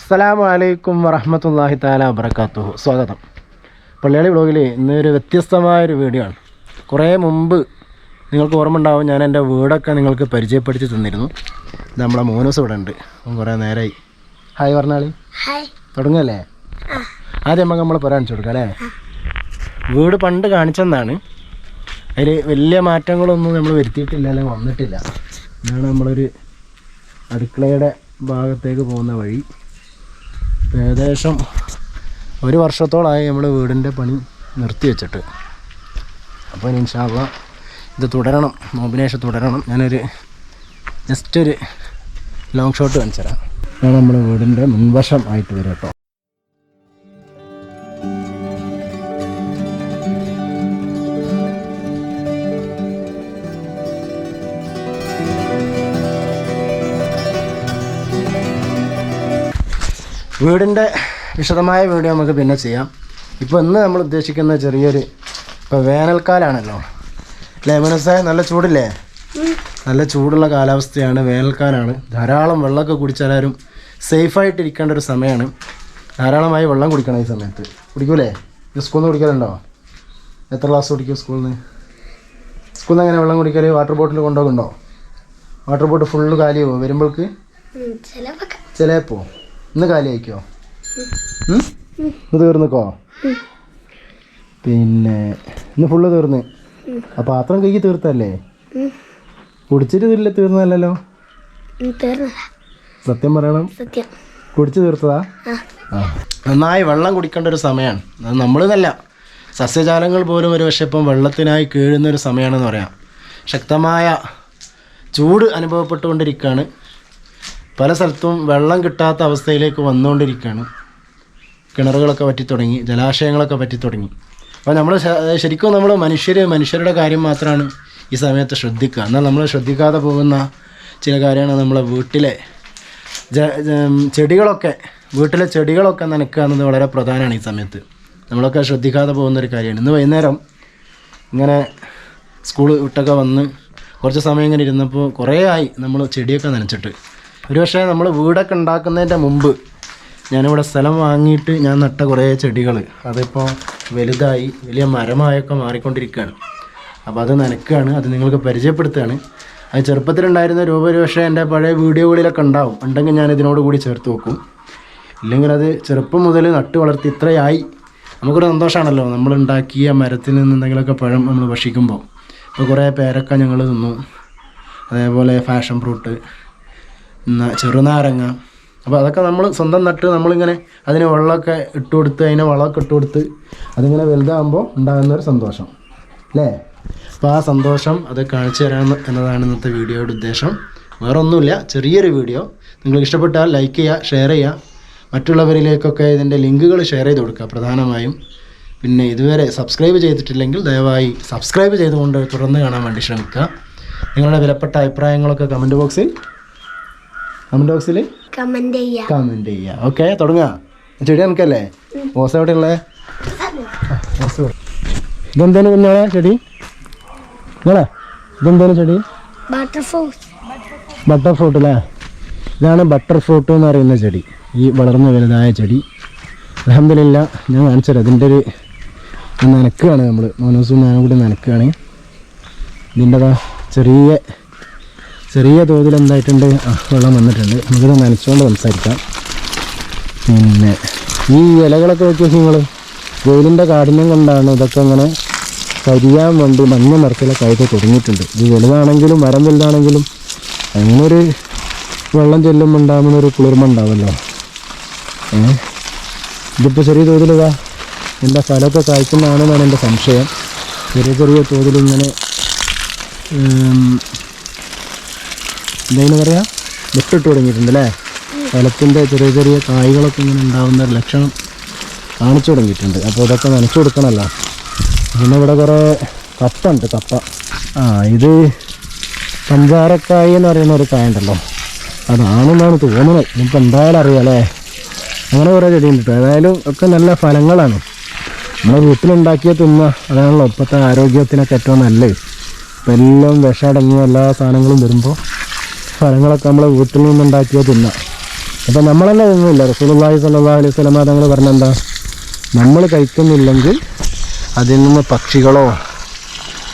അസ്സലാമു അലൈക്കും വറഹ്മത്തുള്ളാഹി തആല വബറകാതുഹു. സ്വാഗതം. പള്ളിയാളി വ്ളോഗിൽ ഇന്നൊരു വ്യത്യസ്തമായൊരു വീഡിയോ ആണ്. കുറേ മുമ്പ് നിങ്ങൾക്ക് ഓർമ്മ ഉണ്ടാവും, ഞാൻ എൻ്റെ വീടൊക്കെ നിങ്ങൾക്ക് പരിചയപ്പെടുത്തി തന്നിരുന്നു. ഇത് നമ്മളെ മോനൂസ് ഇവിടെ ഉണ്ട്. കുറേ നേരമായി. ഹായ് പറഞ്ഞാളി. തുടങ്ങല്ലേ? ആദ്യം നമ്മൾ കാണിച്ചു കൊടുക്കാം അല്ലേ? വീട് പണ്ട് കാണിച്ചെന്നാണ്. അതിൽ വലിയ മാറ്റങ്ങളൊന്നും നമ്മൾ വരുത്തിയിട്ടില്ല, അല്ലെങ്കിൽ വന്നിട്ടില്ല. ഇതാണ് നമ്മളൊരു അടുക്കളയുടെ ഭാഗത്തേക്ക് പോകുന്ന വഴി. ഏകദേശം 1 വർഷത്തോളമായി നമ്മൾ വീടിൻ്റെ പണി നിർത്തി വെച്ചിട്ട്. അപ്പോൾ ഇൻഷാ അല്ലാഹ് ഇത് തുടരണം, നോമ്പിനേഷം തുടരണം. ഞാനൊരു ജസ്റ്റ് ഒരു ലോങ് ഷോട്ട് കാണിച്ചു തരാം. അതാണ് നമ്മുടെ വീടിൻ്റെ മുൻവശം ആയിട്ട് വരും കേട്ടോ. വീടിൻ്റെ വിശദമായ വീഡിയോ നമുക്ക് പിന്നെ ചെയ്യാം. ഇപ്പോൾ ഇന്ന് നമ്മൾ ഉദ്ദേശിക്കുന്ന ചെറിയൊരു, ഇപ്പോൾ വേനൽക്കാലമാണല്ലോ അല്ലേ മനസ്സേ? നല്ല ചൂടില്ലേ? നല്ല ചൂടുള്ള കാലാവസ്ഥയാണ്, വേനൽക്കാലമാണ്. ധാരാളം വെള്ളമൊക്കെ കുടിച്ചാലും സേഫായിട്ടിരിക്കേണ്ട ഒരു സമയമാണ്. ധാരാളമായി വെള്ളം കുടിക്കണം ഈ സമയത്ത്. കുടിക്കൂലേ? സ്കൂളിൽ നിന്ന് കുടിക്കലുണ്ടോ? എത്ര ഗ്ലാസ് കുടിക്കും സ്കൂളിൽ നിന്ന്? സ്കൂളിൽ നിന്ന് എങ്ങനെ വെള്ളം കുടിക്കൽ? വാട്ടർ ബോട്ടിൽ കൊണ്ടുപോകുന്നുണ്ടോ? വാട്ടർ ബോട്ടിൽ ഫുള്ള് കാലിയാവോ വരുമ്പോൾക്ക്? ചിലപ്പോൾ. ഇന്ന് കാലി അയക്കോ? ഇന്ന് തീർന്നിക്കോ? പിന്നെ ഇന്ന് ഫുള്ള് തീർന്ന്. ആ പാത്രം കൈക്ക് തീർത്തല്ലേ? കുടിച്ചിട്ട് തീർന്നല്ലോ. സത്യം പറയണം, കുടിച്ച് തീർത്തതാ? ആ, നന്നായി വെള്ളം കുടിക്കേണ്ട ഒരു സമയമാണ്. അത് നമ്മളെന്നല്ല, സസ്യജാലങ്ങൾ പോലും ഒരു പക്ഷേ ഇപ്പം വെള്ളത്തിനായി കീഴുന്നൊരു സമയമാണെന്ന് പറയാം. ശക്തമായ ചൂട് അനുഭവപ്പെട്ടുകൊണ്ടിരിക്കുകയാണ്. പല സ്ഥലത്തും വെള്ളം കിട്ടാത്ത അവസ്ഥയിലേക്ക് വന്നുകൊണ്ടിരിക്കുകയാണ്. കിണറുകളൊക്കെ വറ്റിത്തുടങ്ങി, ജലാശയങ്ങളൊക്കെ വറ്റിത്തുടങ്ങി. അപ്പോൾ നമ്മൾ ശരിക്കും നമ്മൾ മനുഷ്യരുടെ കാര്യം മാത്രമാണ് ഈ സമയത്ത് ശ്രദ്ധിക്കുക. എന്നാൽ നമ്മൾ ശ്രദ്ധിക്കാതെ പോകുന്ന ചില കാര്യമാണ് നമ്മളെ വീട്ടിലെ വീട്ടിലെ ചെടികളൊക്കെ നനയ്ക്കുക എന്നത് വളരെ പ്രധാനമാണ് ഈ സമയത്ത്. നമ്മളൊക്കെ ശ്രദ്ധിക്കാതെ പോകുന്നൊരു കാര്യമാണ്. ഇന്ന് വൈകുന്നേരം ഇങ്ങനെ സ്കൂൾ വിട്ടൊക്കെ വന്ന് കുറച്ച് സമയം ഇങ്ങനെ ഇരുന്നപ്പോൾ കുറേ ആയി നമ്മൾ ചെടിയൊക്കെ നനച്ചിട്ട്. ഒരു പക്ഷേ നമ്മൾ വീടൊക്കെ ഉണ്ടാക്കുന്നതിൻ്റെ മുമ്പ് ഞാനിവിടെ സ്ഥലം വാങ്ങിയിട്ട് ഞാൻ നട്ട കുറേ ചെടികൾ അതിപ്പോൾ വലുതായി വലിയ മരമായൊക്കെ മാറിക്കൊണ്ടിരിക്കുകയാണ്. അപ്പോൾ അത് നനയ്ക്കുകയാണ്, അത് നിങ്ങൾക്ക് പരിചയപ്പെടുത്തുകയാണ്. അത് ചെറുപ്പത്തിലുണ്ടായിരുന്ന രൂപ ഒരു പക്ഷേ എൻ്റെ പഴയ വീഡിയോകളിലൊക്കെ ഉണ്ടാവും. ഉണ്ടെങ്കിൽ ഞാൻ ഇതിനോട് കൂടി ചേർത്ത് വെക്കും. ഇല്ലെങ്കിൽ അത് ചെറുപ്പം മുതൽ നട്ട് വളർത്തി ഇത്രയായി നമുക്കൊരു സന്തോഷമാണല്ലോ. നമ്മളുണ്ടാക്കിയ മരത്തിൽ നിന്ന് എന്തെങ്കിലുമൊക്കെ പഴം നമ്മൾ ഭക്ഷിക്കുമ്പോൾ. ഇപ്പോൾ കുറേ പേരക്ക ഞങ്ങൾ തിന്നു, അതേപോലെ ഫാഷൻ ഫ്രൂട്ട്, ചെറുനാരങ്ങ. അപ്പോൾ അതൊക്കെ നമ്മൾ സ്വന്തം നട്ട് നമ്മളിങ്ങനെ അതിന് വെള്ളമൊക്കെ ഇട്ട് കൊടുത്ത് അതിനെ വളമൊക്കെ ഇട്ട് കൊടുത്ത് അതിങ്ങനെ വലുതാകുമ്പോൾ ഉണ്ടാകുന്നൊരു സന്തോഷം അല്ലേ? അപ്പോൾ ആ സന്തോഷം അത് കാണിച്ചു തരാൻ എന്നതാണ് ഇന്നത്തെ വീഡിയോയുടെ ഉദ്ദേശം. വേറെ ഒന്നുമില്ല, ചെറിയൊരു വീഡിയോ. നിങ്ങൾക്ക് ഇഷ്ടപ്പെട്ടാൽ ലൈക്ക് ചെയ്യുക, ഷെയർ ചെയ്യുക, മറ്റുള്ളവരിലേക്കൊക്കെ ഇതിൻ്റെ ലിങ്കുകൾ ഷെയർ ചെയ്ത് കൊടുക്കുക പ്രധാനമായും. പിന്നെ ഇതുവരെ സബ്സ്ക്രൈബ് ചെയ്തിട്ടില്ലെങ്കിൽ ദയവായി സബ്സ്ക്രൈബ് ചെയ്തുകൊണ്ട് തുടർന്ന് കാണാൻ വേണ്ടി ശ്രമിക്കുക. നിങ്ങളുടെ വിലപ്പെട്ട അഭിപ്രായങ്ങളൊക്കെ കമൻറ്റ് ബോക്സിൽ കമൻറ്റ് ചെയ്യുക. ഓക്കെ, തുടങ്ങുക. ചെടി നമുക്കല്ലേ? ഓസ എവിടെ ഉള്ളത്? ഇതെന്തേലും കുഞ്ഞോളെ ചെടി? നിങ്ങളെ ഇതെന്തേലും ചെടി? ബട്ടർ ഫ്രൂട്ട് അല്ലേ? ഇതാണ് ബട്ടർ ഫ്രൂട്ട് എന്ന് പറയുന്ന ചെടി, ഈ വളർന്നു വലുതായ ചെടി. അൽഹംദുലില്ലാ, ഞാൻ കാണിച്ചുതരാം. ഇതിൻ്റെ ഒരു നനക്കുകയാണ് നമ്മൾ, മോനൂസും ഞാനും കൂടി നനക്കുകയാണ്. ഇതിൻ്റെതാ ചെറിയ തോതിൽ എന്തായിട്ടുണ്ട്, വെള്ളം വന്നിട്ടുണ്ട്. നമുക്കിത് നനച്ചുകൊണ്ട് സംസാരിക്കാം. പിന്നെ ഈ ഇലകളൊക്കെ നോക്കിയാൽ നിങ്ങൾ വെയിലിൻ്റെ കാഠിന്യം കൊണ്ടാണ് ഇതൊക്കെ ഇങ്ങനെ കരിയാൻ വേണ്ടി മഞ്ഞ നിറത്തിലൊക്കെ ആയിട്ട് തുടങ്ങിയിട്ടുണ്ട്. ഇത് വലുതാണെങ്കിലും മരം വലുതാണെങ്കിലും അങ്ങനൊരു വെള്ളം ചെല്ലുമ്പോൾ ഉണ്ടാകുന്നൊരു കുളിർമ ഉണ്ടാവുമല്ലോ. ഇതിപ്പോൾ ചെറിയ തോതിലിതാ എൻ്റെ ഫലമൊക്കെ കായ്ക്കുന്നതാണെന്നാണ് എൻ്റെ സംശയം. ചെറിയ തോതിലിങ്ങനെ എന്തായാലും പറയാം, വെട്ടിട്ട് തുടങ്ങിയിട്ടുണ്ട് അല്ലേ? ഫലത്തിൻ്റെ ചെറിയ കായ്കളൊക്കെ ഇങ്ങനെ ഉണ്ടാകുന്ന ഒരു ലക്ഷണം കാണിച്ചു തുടങ്ങിയിട്ടുണ്ട്. അപ്പോൾ ഇതൊക്കെ നനച്ചു കൊടുക്കണമല്ലോ. പിന്നെ ഇവിടെ കുറേ കപ്പുണ്ട്, കപ്പ. ഇത് പഞ്ചാരക്കായ എന്ന് പറയുന്ന ഒരു കായ ഉണ്ടല്ലോ, അതാണെന്നാണ് തോന്നുന്നത്. ഇനിയിപ്പോൾ എന്തായാലും അറിയാം അല്ലേ? അങ്ങനെ കുറേ ചെടിയുണ്ട് കേട്ടോ. ഏതായാലും ഒക്കെ നല്ല ഫലങ്ങളാണ്. നമ്മുടെ വീട്ടിലുണ്ടാക്കിയ തിന്നുക, അതാണല്ലോ ഇപ്പോഴത്തെ ആരോഗ്യത്തിനൊക്കെ ഏറ്റവും നല്ലത്. ഇപ്പം എല്ലാം വിഷമടങ്ങിയ എല്ലാ സാധനങ്ങളും വരുമ്പോൾ ഫലങ്ങളൊക്കെ നമ്മളെ വീട്ടിൽ നിന്നുണ്ടാക്കിയ തിന്നാം. അപ്പോൾ നമ്മൾ തന്നെ തിന്നില്ല. റസൂലുള്ളാഹി സ്വല്ലല്ലാഹു അലൈഹി വസല്ലം തങ്ങൾ പറഞ്ഞെന്താ, നമ്മൾ കഴിക്കുന്നില്ലെങ്കിൽ അതിൽ നിന്ന് പക്ഷികളോ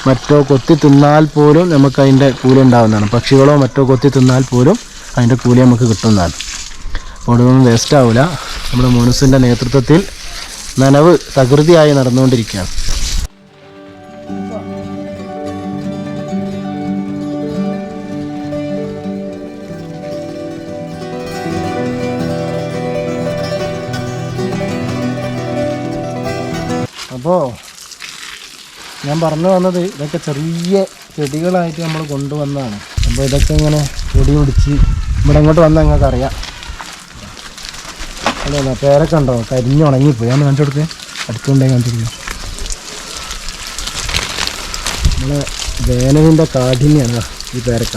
മറ്റോ കൊത്തി തിന്നാൽ പോലും നമുക്ക് അതിൻ്റെ കൂലി ഉണ്ടാവുന്നതാണ്. പക്ഷികളോ മറ്റോ കൊത്തി തിന്നാൽ പോലും അതിൻ്റെ കൂലി നമുക്ക് കിട്ടുന്നതാണ്. അപ്പോൾ അതൊന്നും വേസ്റ്റ് ആവില്ല. നമ്മുടെ മോനുസിൻ്റെ നേതൃത്വത്തിൽ നനവ് തകൃതിയായി നടന്നുകൊണ്ടിരിക്കുകയാണ്. അപ്പോൾ ഞാൻ പറഞ്ഞു വന്നത് ഇതൊക്കെ ചെറിയ ചെടികളായിട്ട് നമ്മൾ കൊണ്ടുവന്നതാണ്. അപ്പോൾ ഇതൊക്കെ ഇങ്ങനെ ചെടി പിടിച്ച് ഇവിടെ ഇങ്ങോട്ട് വന്നാൽ നിങ്ങൾക്ക് അറിയാം. അല്ല പേരൊക്കെ ഉണ്ടോ കരിഞ്ഞുണങ്ങിപ്പോയി. ഞാൻ കാണിച്ചു കൊടുക്കുക, അടുത്തുകൊണ്ടേ കാണിച്ചു കൊടുക്കുക. നമ്മളെ വേനലിൻ്റെ കാഠിന്യമാണ് ഈ പേരക്ക.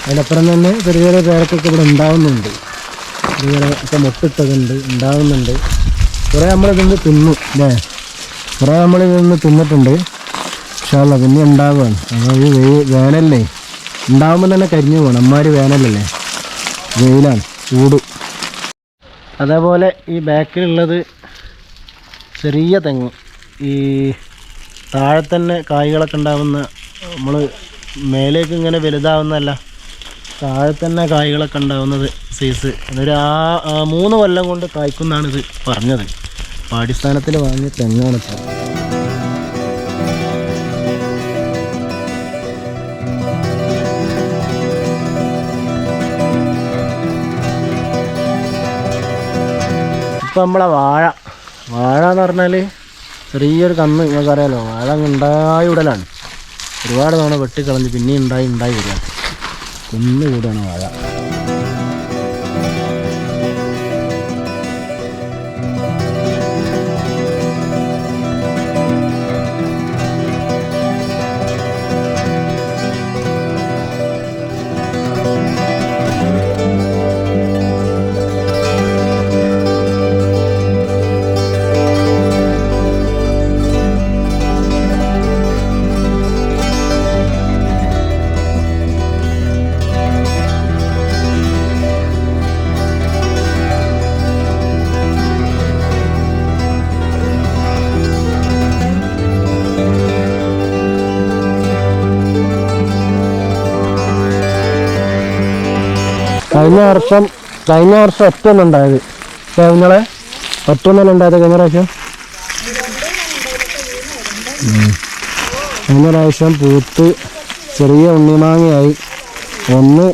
അതിനപ്പുറം തന്നെ ചെറിയ ചെറിയ പേരക്കൊക്കെ ഇവിടെ ഉണ്ടാവുന്നുണ്ട്. ഇതുപോലെ ഒക്കെ മുട്ടിട്ടതുണ്ട്, ഉണ്ടാവുന്നുണ്ട്. കുറേ നമ്മളിതൊന്ന് തിന്നു അല്ലേ, കുറേ നമ്മളിതൊന്ന് തിന്നിട്ടുണ്ട്. പക്ഷേ അല്ല പിന്നെ ഉണ്ടാവുകയാണ്. അതായത് വേനലല്ലേ ഉണ്ടാകുമ്പോൾ തന്നെ കരിഞ്ഞു പോകണം. അമ്മാതിരി വേനലല്ലേ, വെയിലാണ്, ചൂട്. അതേപോലെ ഈ ബാക്കിലുള്ളത് ചെറിയ തെങ്ങ്, ഈ താഴെ തന്നെ കായ്കളൊക്കെ ഉണ്ടാകുന്ന, നമ്മൾ മേലേക്ക് ഇങ്ങനെ വലുതാവുന്നതല്ല, താഴെ തന്നെ കായ്കളൊക്കെ ഉണ്ടാകുന്നത് സൈസ്. അതൊരു 3 കൊല്ലം കൊണ്ട് കായ്ക്കുന്നാണ് ഇത് പറഞ്ഞത്. പാടിസ്ഥാനത്തിൽ വാങ്ങിയ തെങ്ങാണ് ഇപ്പോൾ. ഇപ്പം നമ്മളെ വാഴ എന്ന് പറഞ്ഞാൽ ചെറിയൊരു കന്ന് നിങ്ങൾക്കറിയാലോ. വാഴ ഉണ്ടായി വിടലാണ്. ഒരുപാട് തവണ വെട്ടിക്കളഞ്ഞ് പിന്നെയും ഉണ്ടായി വരിക. കുന്നുകൂടാണ് വാഴ. കഴിഞ്ഞ വർഷം ഒറ്റൊന്നും ഉണ്ടായത്. നിങ്ങളെ ഒറ്റൊന്നല്ല ഉണ്ടായത് കഴിഞ്ഞ പ്രാവശ്യം പൂത്ത് ചെറിയ ഉണ്ണിമാങ്ങയായി. ഒന്ന്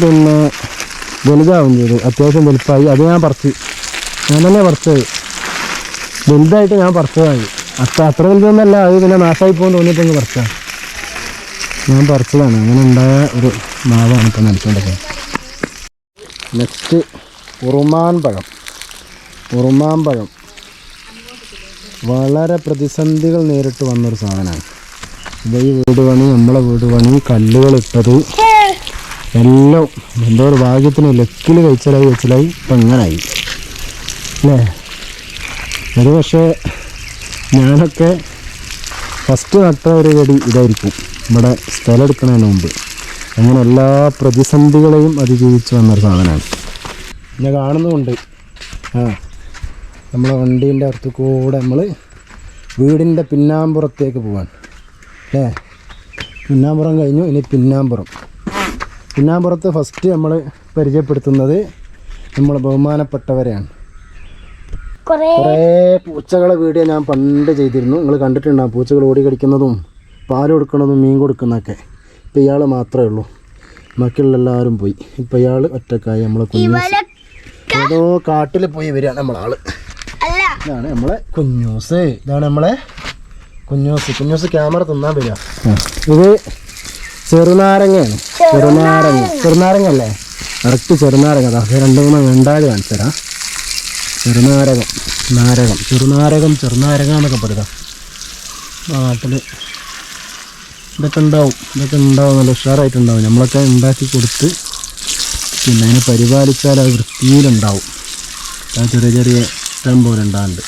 പിന്നെ വലുതാവും ചെയ്തു, അത്യാവശ്യം വലുപ്പമായി. അത് ഞാൻ തന്നെ പറിച്ചത്. വലുതായിട്ട് ഞാൻ പറിച്ചതായി. അത്ര വലുതൊന്നല്ല, അത് പിന്നെ നാശമായി പോകുന്ന തോന്നിയിട്ടെങ്കിൽ പറിച്ചതാണ്. ഞാൻ പറിച്ചതാണ്. അങ്ങനെ ഉണ്ടായ ഒരു മാവാണ് ഇപ്പം നനച്ചുകൊണ്ടൊക്കെ. നെക്സ്റ്റ് ഉറുമാൻ പഴം വളരെ പ്രതിസന്ധികൾ നേരിട്ട് വന്നൊരു സാധനമാണ്. ഇത് ഈ വീട് പണി, നമ്മളെ വീട് പണി, കല്ലുകളിട്ടത് എല്ലാം എന്തോ ഒരു ഭാഗ്യത്തിന് ലെക്കിൽ കഴിച്ചലായി ഇപ്പം ഇങ്ങനായി അല്ലേ. ഒരു പക്ഷേ ഞാനൊക്കെ ഫസ്റ്റ് നട്ട ഒരു ചെടി ഇതായിരിക്കും, ഇവിടെ സ്ഥലം എടുക്കുന്നതിന് മുമ്പ്. അങ്ങനെ എല്ലാ പ്രതിസന്ധികളെയും അതിജീവിച്ച് വന്നൊരു സാധനമാണ്. ഞാൻ കാണുന്നുമുണ്ട്. നമ്മളെ വണ്ടീൻ്റെ അടുത്ത് കൂടെ നമ്മൾ വീടിൻ്റെ പിന്നാമ്പുറത്തേക്ക് പോവാൻ അല്ലേ. പിന്നാമ്പുറം കഴിഞ്ഞു, ഇനി പിന്നാമ്പുറത്ത് ഫസ്റ്റ് നമ്മൾ പരിചയപ്പെടുത്തുന്നത് നമ്മളെ ബഹുമാനപ്പെട്ടവരെയാണ്. കുറേ പൂച്ചകളെ വീഡിയോ ഞാൻ പണ്ട് ചെയ്തിരുന്നു, നിങ്ങൾ കണ്ടിട്ടുണ്ടാകും. പൂച്ചകൾ ഓടി കടിക്കുന്നതും പാൽ കൊടുക്കുന്നതും മീൻ കൊടുക്കുന്നതൊക്കെ. ഇപ്പം ഇയാൾ മാത്രമേ ഉള്ളൂ, ബാക്കിയുള്ള എല്ലാവരും പോയി. ഇപ്പം ഇയാൾ ഒറ്റക്കായി. നമ്മളെ കുഞ്ഞൂസ് ഏതോ കാട്ടിൽ പോയി വരികയാണ് നമ്മളാൾ. ഇതാണ് നമ്മളെ കുഞ്ഞൂസ്. കുഞ്ഞൂസ് ക്യാമറ തിന്നാൻ വരിക. ഇത് ചെറുനാരങ്ങയാണ്. ചെറുനാരങ്ങ അല്ലേ, കറക്റ്റ് ചെറുനാരങ്ങ. അതാ 2-3 വെണ്ടാല് കാണിച്ചു തരാം. ചെറുനാരകം എന്നൊക്കെ പറയുക നാട്ടിൽ. ഇതൊക്കെ ഉണ്ടാവും നല്ല ഉഷാറായിട്ടുണ്ടാവും. നമ്മളൊക്കെ ഉണ്ടാക്കി കൊടുത്ത് പിന്നെ അതിനെ പരിപാലിച്ചാൽ അത് വൃത്തിയിലുണ്ടാവും. അത് ചെറിയ ഇഷ്ടം പോലെ ഉണ്ടാകുന്നുണ്ട്.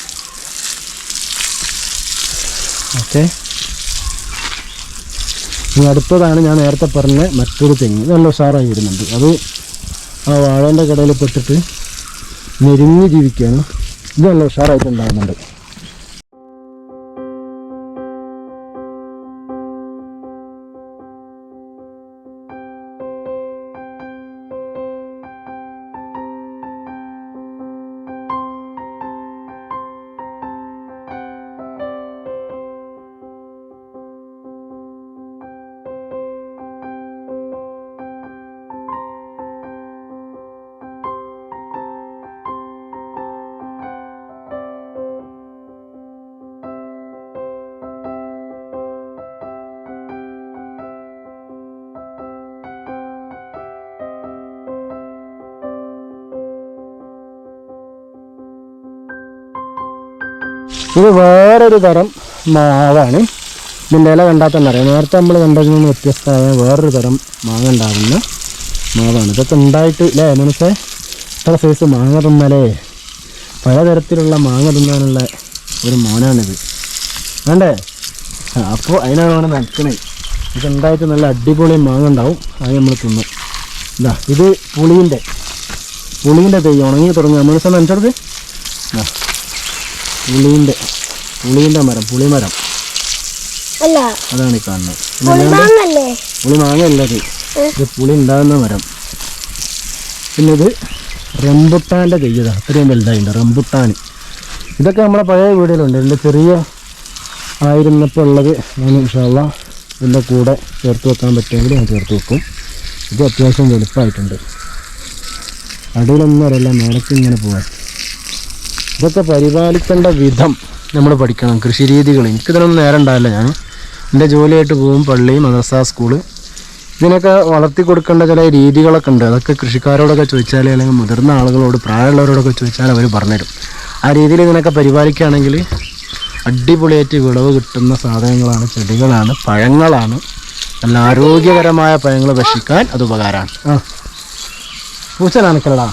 ഓക്കെ, ഇനി അടുത്തതാണ് ഞാൻ നേരത്തെ പറഞ്ഞ മറ്റൊരു തെങ്ങ്. നല്ല ഉഷാറായി വരുന്നുണ്ട്. അത് ആ വാഴേൻ്റെ കടയിൽ പെട്ടിട്ട് ഞെരിഞ്ഞ് ജീവിക്കുകയാണ്. ഇത് നല്ല ഉഷാറായിട്ട് ഉണ്ടാകുന്നുണ്ട്. ഇത് വേറൊരു തരം മാവാണ്. ഇതിൻ്റെ ഇല കണ്ടാൽ തന്നെ അറിയാം. നേരത്തെ നമ്മൾ കണ്ടതിൽ നിന്ന് വ്യത്യസ്തമായ വേറൊരു തരം മാങ്ങ ഉണ്ടാകുന്ന മാവാണ്. ഇതൊക്കെ ഉണ്ടായിട്ട് അല്ലേ മനസ്സേ? ഇത്ര സൈസ് മാങ്ങ തിന്നാലേ, പലതരത്തിലുള്ള മാങ്ങ തിന്നാനുള്ള ഒരു മോനാണിത്. വേണ്ടേ? അപ്പോൾ അതിനാണ് അവിടെ നടക്കണേ. ഇത് ഉണ്ടായിട്ട് നല്ല അടിപൊളി മാങ്ങ ഉണ്ടാവും. അത് നമ്മൾ തിന്നും. ഇതാ ഇത് പുളീൻ്റെ തൈ ഉണങ്ങി തുടങ്ങി. മനസ്സെ നനച്ചെടുത്ത് പുളീൻ്റെ മരം, പുളിമരം അതാണ് ഈ കാണുന്നത്. പുളി മാങ്ങയല്ലത്, ഇത് പുളി ഉണ്ടാകുന്ന മരം. പിന്നെ ഇത് റംബുട്ടാൻ്റെ തൈയ്യതാണ്. അത്രയും വലുതായിട്ടുണ്ട് റംബുട്ടാൻ. ഇതൊക്കെ നമ്മളെ പഴയ വീടുകളുണ്ട്. ഇതിൻ്റെ ചെറിയ ആയിരുന്നപ്പോൾ ഉള്ളത് ഞാൻ ഇൻഷാ അല്ലാഹ് ഇതിൻ്റെ കൂടെ ചേർത്ത് വെക്കാൻ പറ്റുമെങ്കിൽ ഞാൻ ചേർത്ത് വെക്കും. ഇത് അത്യാവശ്യം വലുപ്പമായിട്ടുണ്ട്. അടിയിലൊന്നും അറിയില്ല, മേലേക്ക് ഇങ്ങനെ പോകാൻ. ഇതൊക്കെ പരിപാലിക്കേണ്ട വിധം നമ്മൾ പഠിക്കണം. കൃഷി രീതികൾ എനിക്കിതിനൊന്നും നേരം ഉണ്ടാവില്ല. ഞാൻ എൻ്റെ ജോലിയായിട്ട് പോകും, പള്ളി, മദ്രസ, സ്കൂള്. ഇതിനൊക്കെ വളർത്തി കൊടുക്കേണ്ട ചില രീതികളൊക്കെ ഉണ്ട്. അതൊക്കെ കൃഷിക്കാരോടൊക്കെ ചോദിച്ചാൽ, അല്ലെങ്കിൽ മുതിർന്ന ആളുകളോട്, പ്രായമുള്ളവരോടൊക്കെ ചോദിച്ചാൽ അവർ പറഞ്ഞുതരും. ആ രീതിയിൽ ഇതിനൊക്കെ പരിപാലിക്കുകയാണെങ്കിൽ അടിപൊളിയായിട്ട് വിളവ് കിട്ടുന്ന സാധനങ്ങളാണ്, ചെടികളാണ്, പഴങ്ങളാണ്. നല്ല ആരോഗ്യകരമായ പഴങ്ങൾ ഭക്ഷിക്കാൻ അത് ഉപകാരമാണ്. ആ പൂച്ച നനക്കലടാ,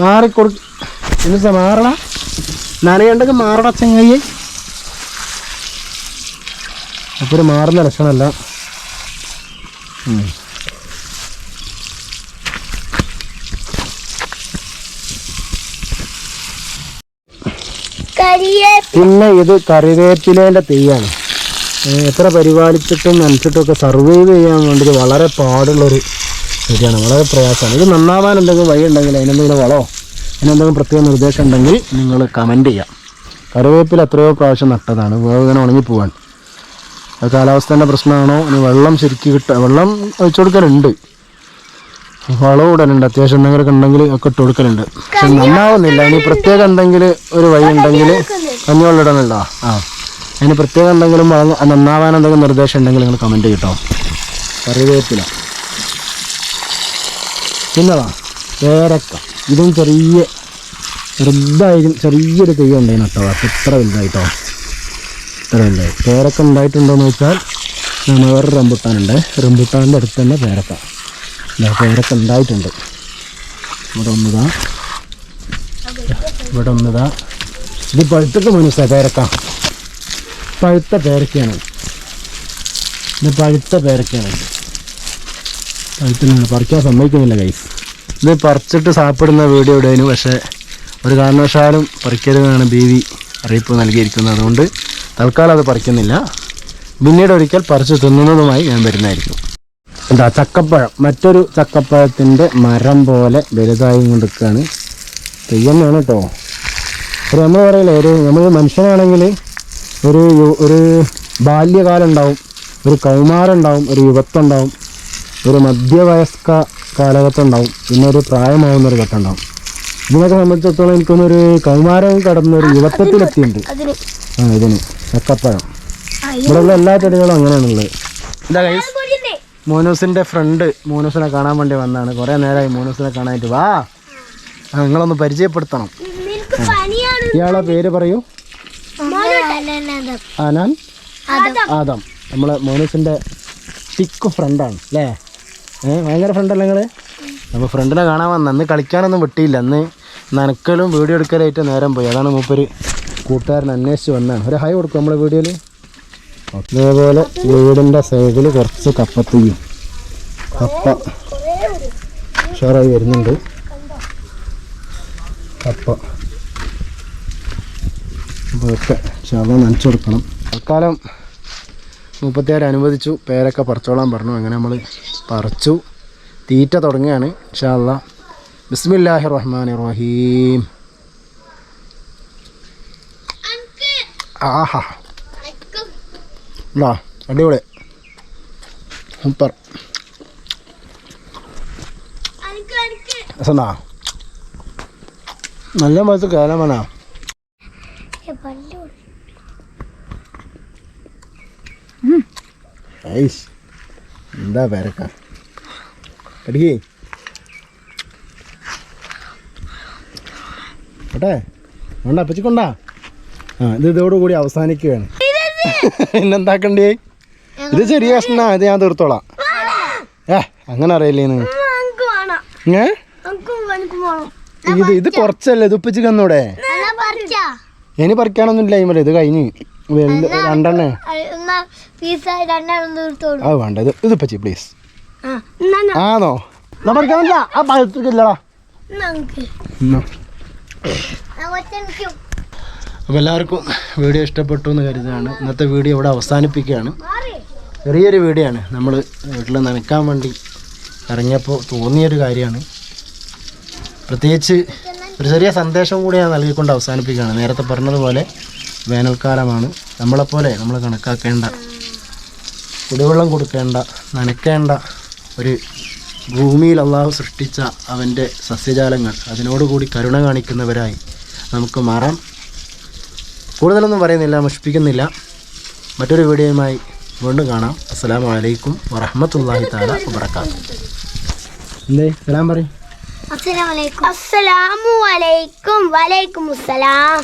മാറിക്കൊടു എന്ന് മാറണ, നനയുണ്ടെങ്കിൽ മാറണ ചങ്ങയ്യെ. അപ്പോൾ ഒരു മാറുന്ന ലക്ഷണമല്ല. പിന്നെ ഇത് കറിവേപ്പിലേൻ്റെ തെയ്യാണ്. എത്ര പരിപാലിച്ചിട്ടും നനച്ചിട്ടും ഒക്കെ സർവൈവ് ചെയ്യാൻ വേണ്ടി വളരെ പാടുള്ളൊരു ശരിയാണ്, വളരെ പ്രയാസമാണ്. ഇത് നന്നാവാൻ എന്തെങ്കിലും വഴി ഉണ്ടെങ്കിൽ, അതിനെന്തെങ്കിലും വളമോ അതിനെന്തെങ്കിലും പ്രത്യേക നിർദ്ദേശം ഉണ്ടെങ്കിൽ നിങ്ങൾ കമൻറ്റ് ചെയ്യാം. കറിവേപ്പില എത്രയോ പ്രാവശ്യം നട്ടതാണ്, വേഗം ഉണങ്ങിപ്പോവാൻ. അത് കാലാവസ്ഥേൻ്റെ പ്രശ്നമാണോ, ഇനി വെള്ളം ശരിക്കും വെള്ളം ഒഴിച്ചു കൊടുക്കലുണ്ട്, വളം ഇടലുണ്ട്, അത്യാവശ്യം എന്തെങ്കിലുമൊക്കെ ഉണ്ടെങ്കിൽ ഒക്കെ ഇട്ട് കൊടുക്കലുണ്ട്. പക്ഷെ നന്നാവുന്നില്ല. ഇനി പ്രത്യേകം എന്തെങ്കിലും ഒരു വഴി ഉണ്ടെങ്കിൽ കഞ്ഞിവെള്ളം ഇടണല്ലോ. അതിന് പ്രത്യേകം എന്തെങ്കിലും നന്നാവാൻ എന്തെങ്കിലും നിർദ്ദേശം ഉണ്ടെങ്കിൽ നിങ്ങൾ കമൻറ്റ് ചെയ്യട്ടോ. കറിവേപ്പില. പിന്നതാ പേരക്ക. ഇതും ചെറുതായിരിക്കും, ചെറിയൊരു തൈ ഉണ്ടായി നട്ടോ. അപ്പം ഇത്ര വലുതായിട്ടോ, ഇത്ര വലുതായി. പേരക്ക ഉണ്ടായിട്ടുണ്ടോയെന്ന് വെച്ചാൽ വേറെ റംബുട്ടാനുണ്ട്. റംബുട്ടാൻ്റെ അടുത്ത് തന്നെ പേരക്ക ഉണ്ടായിട്ടുണ്ട്. ഇവിടെ ഒന്നതാ. ഇത് പഴുത്തിട്ട് മനസ്സിലായി. പേരക്ക പഴുത്ത പേരക്കയാണ്. ഇത് പഴുത്ത പേരക്കയാണ്. പഴുത്തിനാണ്, പറിക്കാൻ സമ്മതിക്കുന്നില്ല ഗൈസ്. ഇത് പറിച്ചിട്ട് സാപ്പിടുന്ന വീഡിയോ ഇടേനു, പക്ഷേ ഒരു കാരണവശാലും പറിക്കരുതെന്നാണ് BV അറിയിപ്പ് നൽകിയിരിക്കുന്നത്. അതുകൊണ്ട് തൽക്കാലം അത് പറിക്കുന്നില്ല. പിന്നീട് ഒരിക്കൽ പറിച്ച് തിന്നുന്നതുമായി ഞാൻ വരുന്നതായിരിക്കും. എന്താ ചക്കപ്പഴം, മറ്റൊരു ചക്കപ്പഴത്തിൻ്റെ മരം പോലെ വലുതായി കൊണ്ടിരിക്കുകയാണ്. തെയ്യന്നാണ് കേട്ടോ. ഒരു നമ്മൾ പറയില്ലേ, നമ്മൾ മനുഷ്യനാണെങ്കിൽ ഒരു ബാല്യകാലം ഉണ്ടാവും, ഒരു കൗമാരം ഉണ്ടാവും, ഒരു യുവത്വം ഉണ്ടാവും, ഒരു മധ്യവയസ്ക കാലഘട്ടം ഉണ്ടാവും, പിന്നെ ഒരു പ്രായമാവുന്നൊരു ഘട്ടം ഉണ്ടാവും. ഇതിനൊക്കെ സംബന്ധിച്ചിടത്തോളം എനിക്കൊന്നൊരു കൗമാരം കടന്നൊരു യുവത്വത്തിലെത്തിയിട്ടുണ്ട്. ഇതിന് ചക്കപ്പഴം. ഇവിടെയുള്ള എല്ലാ ചെടികളും അങ്ങനെയാണുള്ളത്. എന്താ ഗൈസ്, മോനൂസിൻ്റെ ഫ്രണ്ട് മോനൂസിനെ കാണാൻ വേണ്ടി വന്നതാണ്. കുറേ നേരമായി മോനൂസിനെ കാണാനായിട്ട്. വാ, നിങ്ങളൊന്ന് പരിചയപ്പെടുത്തണം. ഇയാളെ പേര് പറയൂ. അനാൻ ആദം. നമ്മളെ മോനൂസിൻ്റെ തിക്ക് ഫ്രണ്ടാണ് അല്ലേ? ഭയങ്കര ഫ്രണ്ടല്ലേ നിങ്ങൾ? അപ്പോൾ ഫ്രണ്ടിനെ കാണാൻ വന്ന. അന്ന് കളിക്കാനൊന്നും വിട്ടിയില്ല. അന്ന് നനക്കലും വീഡിയോ എടുക്കലായിട്ട് നേരം പോയി. അതാണ് മൂപ്പര് കൂട്ടുകാരൻ അന്വേഷിച്ച് വന്നതാണ്. ഒരു ഹായ് കൊടുക്കും നമ്മളെ വീഡിയോയിൽ. അതേപോലെ വീടിൻ്റെ സൈഡിൽ കുറച്ച് കപ്പത്തീയും കപ്പ ഉഷാറായി വരുന്നുണ്ട്. കപ്പ അപ്പോൾ ഒക്കെ ശാലം നനച്ചു കൊടുക്കണം. തൽക്കാലം 36 അനുവദിച്ചു. പേരൊക്കെ പറിച്ചോളാൻ പറഞ്ഞു. അങ്ങനെ നമ്മൾ പറിച്ചു. തീറ്റ തുടങ്ങുകയാണ് ഇൻഷാ അല്ലാഹ്. ബിസ്മില്ലാഹിർ റഹ്മാനിർ റഹീം. ആഹാ ഉണ്ടോ? അടിപൊളി, സൂപ്പർ. രസണ്ടാ? നല്ല മഴത്ത് കാലം വേണോ? എന്താ പേരക്ക അടിക്കേ കേട്ടെ വേണ്ട അപ്പച്ചിക്കൊണ്ടാ. ഇത് ഇതോടുകൂടി അവസാനിക്കുകയാണ്. പിന്നെന്താക്കണ്ടേ? ഇത് ചെറിയ കഷ്ണ, ഇത് ഞാൻ തീർത്തോളാം. അങ്ങനെ അറിയില്ലേന്ന്. ഇത് കുറച്ചല്ലേ, ഇത് ഉപ്പിച്ച് കന്നൂടെ? ഇനി പറിക്കാനൊന്നുമില്ല. ഇമ്മ ഇത് കഴിഞ്ഞ് രണ്ടെണ്ണേ. അത് വേണ്ട, ഇത് ഉപ്പച്ചി പ്ലീസ്. ആണോ? പറിക്കാൻ പറ്റില്ല. ആ പഴത്തില്ലടാ. അപ്പോൾ എല്ലാവർക്കും വീഡിയോ ഇഷ്ടപ്പെട്ടു എന്ന് കരുതുകയാണ്. ഇന്നത്തെ വീഡിയോ ഇവിടെ അവസാനിപ്പിക്കുകയാണ്. ചെറിയൊരു വീഡിയോ ആണ്. നമ്മൾ വീട്ടിൽ നനയ്ക്കാൻ വേണ്ടി ഇറങ്ങിയപ്പോൾ തോന്നിയൊരു കാര്യമാണ്. പ്രത്യേകിച്ച് ഒരു ചെറിയ സന്ദേശം കൂടി ഞാൻ നൽകിക്കൊണ്ട് അവസാനിപ്പിക്കുകയാണ്. നേരത്തെ പറഞ്ഞതുപോലെ വേനൽക്കാലമാണ്. നമ്മളെപ്പോലെ നമ്മൾ കണക്കാക്കേണ്ട, കുടിവെള്ളം കൊടുക്കേണ്ട, നനയ്ക്കേണ്ട ഒരു ഭൂമിയിൽ അള്ളാഹു സൃഷ്ടിച്ച അവൻ്റെ സസ്യജാലങ്ങൾ, അതിനോടുകൂടി കരുണ കാണിക്കുന്നവരായി നമുക്ക് മാറാം. കൂടുതലൊന്നും പറയുന്നില്ല, മുഷിപ്പിക്കുന്നില്ല. മറ്റൊരു വീഡിയോയുമായി വീണ്ടും കാണാം. അസ്സലാമു അലൈക്കും വറഹ്മത്തുള്ളാഹി തആല വബറകാതുഹു. എന്തേ സലാം പറയും? അസ്സലാമു അലൈക്കും. വലൈക്കും അസ്സലാം.